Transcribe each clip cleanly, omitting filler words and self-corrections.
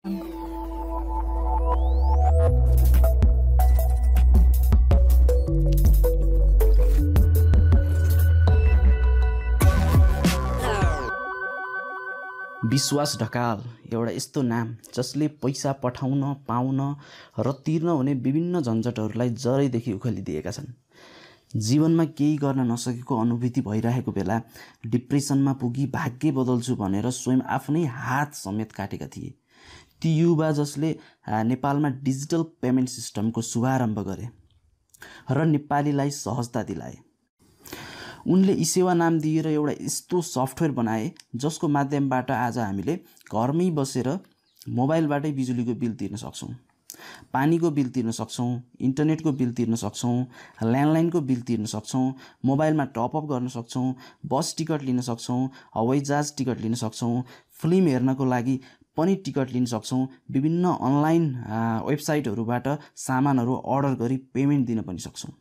विश्वास ढकाल एउटा यस्तो नाम जसले पैसा पठाउन, पाउन र तिर्न हुने विभिन्न झन्झटहरूलाई जरैदेखि उखेलिदिएका छन्। जीवनमा केही गर्न नसकेको अनुभूति भइरहेको बेला डिप्रेसनमा पुगी भाग्य बदल्छु भनेर स्वयं आफ्नै हात समेत काटेका थिए ती युवा जसले नेपालमा डिजिटल पेमेन्ट सिस्टमको शुभारम्भ गरे र नेपालीलाई सहजता दिलाए। उनले eSewa नाम दिएर एउटा यस्तो सफ्टवेयर बनाए जसको माध्यमबाट आज हामीले घरमै बसेर मोबाइलबाटै बिजुलीको बिल तिर्न सक्छौँ, पानीको बिल तिर्न सक्छौँ, इन्टरनेटको बिल तिर्न सक्छौँ, ल्यान्डलाइनको बिल तिर्न सक्छौँ, मोबाइलमा टपअप गर्न सक्छौँ, बस टिकट लिन सक्छौँ, हवाईजहाज टिकट लिन सक्छौँ, फिल्म हेर्नको लागि पनि टिकट लिन सक्छौँ, विभिन्न अनलाइन वेबसाइटहरूबाट सामानहरू अर्डर गरी पेमेन्ट दिन पनि सक्छौँ।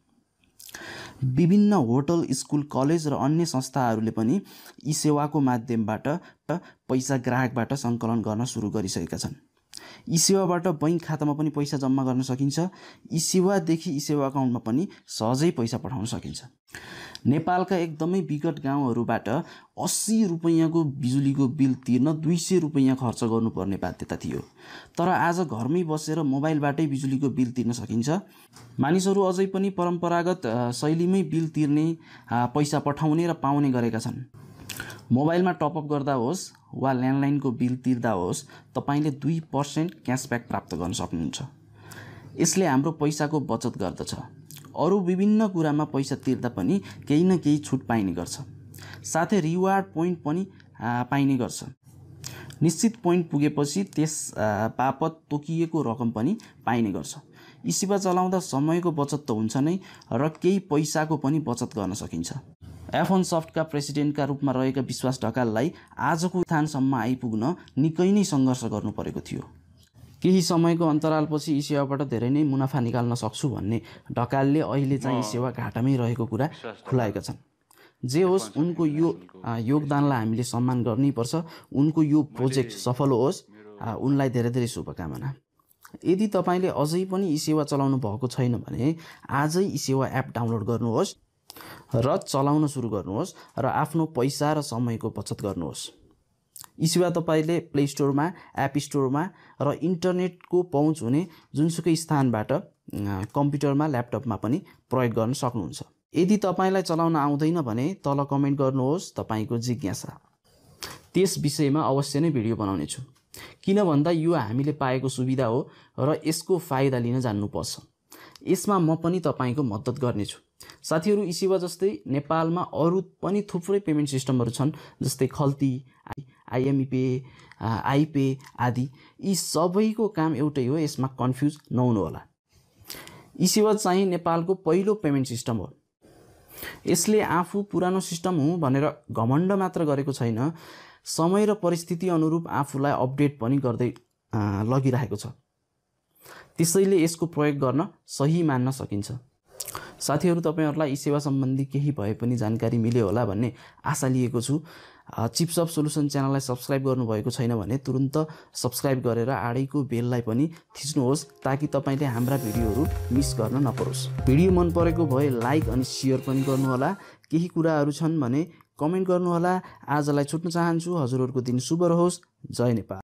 विभिन्न होटल, स्कुल, कलेज र अन्य संस्थाहरूले पनि eSewaको माध्यमबाट पैसा ग्राहकबाट सङ्कलन गर्न सुरु गरिसकेका छन्। eSewaबाट बैंक खातामा पनि पैसा जम्मा गर्न सकिन्छ। eSewaदेखि eSewa अकाउन्टमा पनि सहजै पैसा पठाउन सकिन्छ। नेपालका एकदमै विकट गाउँहरूबाट 80 रुपैयाँको बिजुलीको बिल तिर्न 200 रुपैयाँ खर्च गर्नुपर्ने बाध्यता थियो, तर आज घरमै बसेर मोबाइलबाटै बिजुलीको बिल तिर्न सकिन्छ। मानिसहरू अझै पनि परम्परागत शैलीमै बिल तिर्ने, पैसा पठाउने र पाउने गरेका छन्। मोबाइलमा टपअप गर्दा होस् वा ल्यान्डलाइनको बिल तिर्दा होस्, तपाईले 2% क्यासब्याक प्राप्त गर्न सक्नुहुन्छ। यसले हाम्रो पैसाको बचत गर्दछ। अरू विभिन्न कुरामा पैसा तिर्दा पनि केही न केही छुट पाइने गर्छ। साथै रिवार्ड पोइन्ट पनि पाइने गर्छ। निश्चित पोइन्ट पुगेपछि त्यस बापत तोकिएको रकम पनि पाइने गर्छ। eSewa चलाउँदा समयको बचत त हुन्छ नै र केही पैसाको पनि बचत गर्न सकिन्छ। Chipsoftका प्रेसिडेन्टका रूपमा रहेका विश्वास ढकाललाई आजको स्थानसम्म आइपुग्न निकै नै सङ्घर्ष गर्नु परेको थियो। केही समयको अन्तरालपछि eSewaबाट धेरै नै मुनाफा निकाल्न सक्छु भन्ने ढकालले अहिले चाहिँ eSewa घाटामै रहेको कुरा खुलाएका छन्। जे होस्, उनको यो योगदानलाई हामीले सम्मान गर्नैपर्छ। उनको यो प्रोजेक्ट सफल होस्, उनलाई धेरै धेरै शुभकामना। यदि तपाईले अझै पनि eSewa चलाउनु भएको छैन भने आजै eSewa एप डाउनलोड गर्नुहोस् र चलाउन सुरु गर्नुहोस् र आफ्नो पैसा र समयको बचत गर्नुहोस्। eSewa तपाईले प्ले स्टोरमा, एप स्टोरमा र इन्टरनेटको पहुँच हुने जुनसुकै स्थानबाट कम्प्युटरमा, ल्यापटपमा पनि प्रयोग गर्न सक्नुहुन्छ। यदि तपाईलाई चलाउन आउँदैन भने तल कमेन्ट गर्नुहोस् तपाईको जिज्ञासा। त्यस विषयमा अवश्य नै भिडियो बनाउने छु। किन भन्दा यो हामीले पाएको सुविधा हो र यसको फाइदा लिन जान्नुपर्छ। यसमा म पनि तपाईको मद्दत गर्नेछु। साथीहरू, eSewa जस्तै नेपालमा अरू पनि थुप्रै पेमेन्ट सिस्टमहरू छन्, जस्तै खल्ती, IME-पे, आइपे आदि। यी सबैको काम एउटै हो, यसमा कन्फ्युज नहुनु होला। eSewa चाहिँ नेपालको पहिलो पेमेन्ट सिस्टम हो। यसले आफू पुरानो सिस्टम हुँ भनेर घमण्ड मात्र गरेको छैन, समय र परिस्थिति अनुरूप आफूलाई अपडेट पनि गर्दै लगिरहेको छ। त्यसैले यसको प्रयोग गर्न सही मान्न सकिन्छ। साथीहरू, तपाईहरुलाई eSewa सम्बन्धी केही भए पनि जानकारी मिल्यो होला भन्ने आशा लिएको छु। चिप्सअफ सोलुसन च्यानललाई सब्स्क्राइब गर्नुभएको छैन भने तुरुन्त सब्स्क्राइब गरेर आडैको बेललाई पनि थिच्नुहोस् ताकि तपाईले हाम्रा भिडियोहरू मिस गर्न नपरोस्। भिडियो मन परेको भए लाइक अनि शेयर पनि गर्नुहोला। केही कुराहरू छन् भने कमेन्ट गर्नुहोला। आजलाई छुट्न चाहन्छु। हजुरहरूको दिन शुभ रहोस्। जय नेपाल।